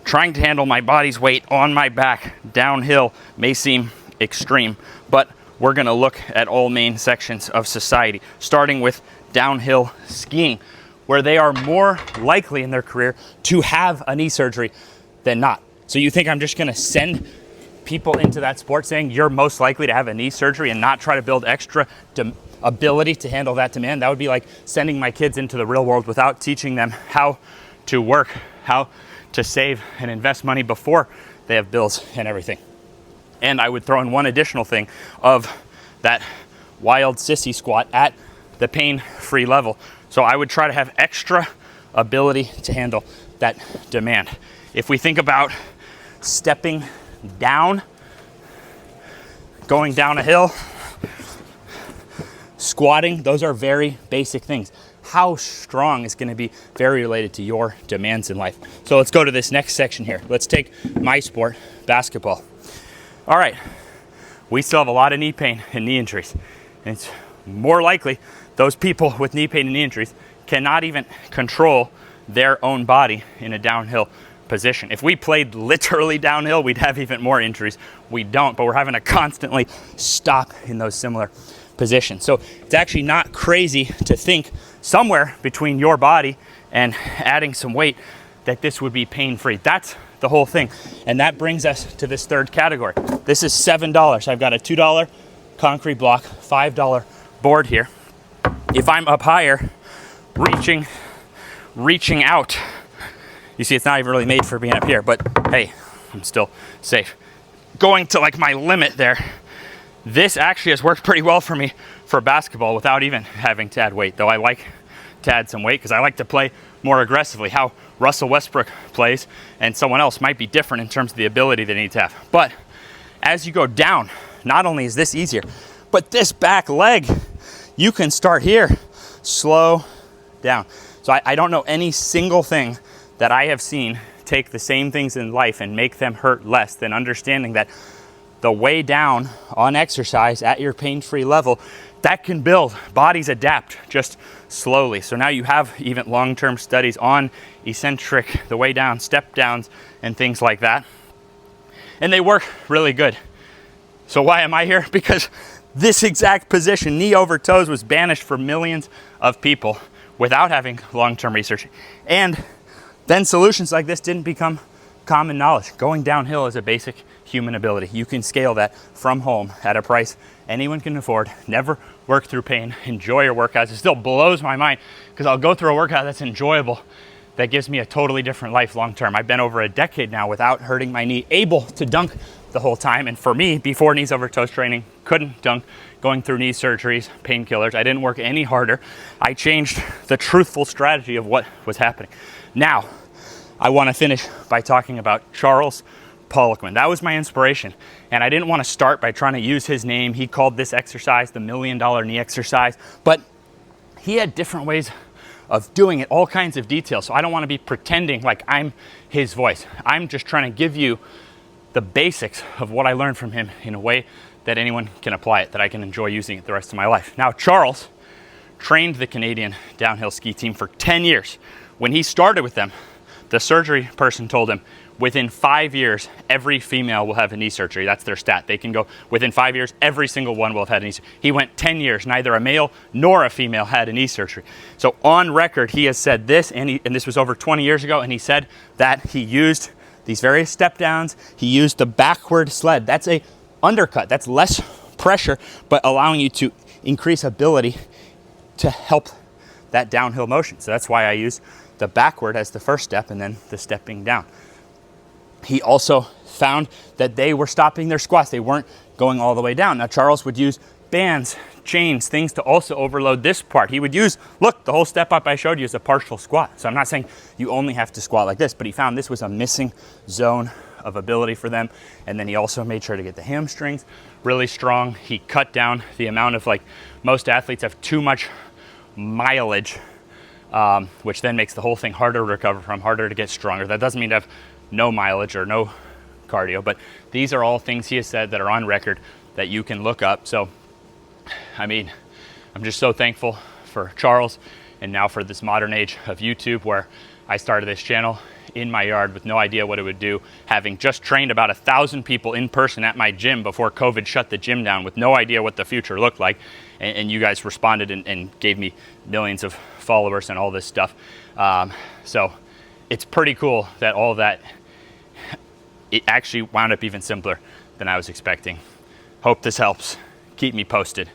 trying to handle my body's weight on my back downhill may seem extreme, but we're gonna look at all main sections of society, starting with downhill skiing, where they are more likely in their career to have a knee surgery than not. So you think I'm just gonna send people into that sport saying you're most likely to have a knee surgery and not try to build extra ability to handle that demand? That would be like sending my kids into the real world without teaching them how to work, how to save and invest money before they have bills and everything. And I would throw in one additional thing of that wild sissy squat at the pain-free level. So I would try to have extra ability to handle that demand. If we think about stepping down, going down a hill, squatting, those are very basic things. How strong is going to be very related to your demands in life. So let's go to this next section here. Let's take my sport, basketball. All right, we still have a lot of knee pain and knee injuries. And it's more likely those people with knee pain and knee injuries cannot even control their own body in a downhill position. If we played literally downhill, we'd have even more injuries. We don't, but we're having to constantly stop in those similar positions. So it's actually not crazy to think somewhere between your body and adding some weight that this would be pain-free. That's the whole thing. And that brings us to this third category. This is $7. I've got a $2 concrete block, $5 board here. If I'm up higher, reaching out, you see, it's not even really made for being up here, but hey, I'm still safe. Going to like my limit there, this actually has worked pretty well for me for basketball without even having to add weight, though I like to add some weight because I like to play more aggressively. How Russell Westbrook plays and someone else might be different in terms of the ability they need to have. But as you go down, not only is this easier, but this back leg, you can start here, slow down. So I don't know any single thing that I have seen take the same things in life and make them hurt less than understanding that the way down on exercise at your pain-free level, that can build. Bodies adapt just slowly. So now you have even long-term studies on eccentric, the way down, step downs, and things like that. And they work really good. So why am I here? Because this exact position, knee over toes, was banished for millions of people without having long-term research. And then solutions like this didn't become common knowledge. Going downhill is a basic human ability. You can scale that from home at a price anyone can afford, never work through pain, enjoy your workouts. It still blows my mind because I'll go through a workout that's enjoyable, that gives me a totally different life long term. I've been over a decade now without hurting my knee, able to dunk the whole time. And for me, before knees over toes training, couldn't dunk, going through knee surgeries, painkillers. I didn't work any harder. I changed the truthful strategy of what was happening. Now, I want to finish by talking about Charles Poliquin. That was my inspiration. And I didn't want to start by trying to use his name. He called this exercise the $1 million knee exercise, but he had different ways of doing it, all kinds of details. So I don't want to be pretending like I'm his voice. I'm just trying to give you the basics of what I learned from him in a way that anyone can apply it, that I can enjoy using it the rest of my life. Now, Charles trained the Canadian downhill ski team for 10 years. When he started with them, the surgery person told him, within 5 years, every female will have a knee surgery. That's their stat. They can go, within 5 years, every single one will have had a knee surgery. He went 10 years, neither a male nor a female had a knee surgery. So on record, he has said this, and this was over 20 years ago, and he said that he used these various step downs. He used the backward sled. That's a undercut. That's less pressure, but allowing you to increase ability to help that downhill motion. So that's why I use the backward as the first step and then the stepping down. He also found that they were stopping their squats. They weren't going all the way down. Now, Charles would use bands, chains, things to also overload this part. He would use, look, the whole step up I showed you is a partial squat. So I'm not saying you only have to squat like this, but he found this was a missing zone of ability for them. And then he also made sure to get the hamstrings really strong. He cut down the amount of, like, most athletes have too much mileage, which then makes the whole thing harder to recover from, harder to get stronger. That doesn't mean to have no mileage or no cardio, but these are all things he has said that are on record that you can look up. So, I mean, I'm just so thankful for Charles and now for this modern age of YouTube where I started this channel in my yard with no idea what it would do, having just trained about 1,000 people in person at my gym before COVID shut the gym down, with no idea what the future looked like. And you guys responded and gave me millions of followers and all this stuff. So it's pretty cool that all that, it actually wound up even simpler than I was expecting. Hope this helps. Keep me posted.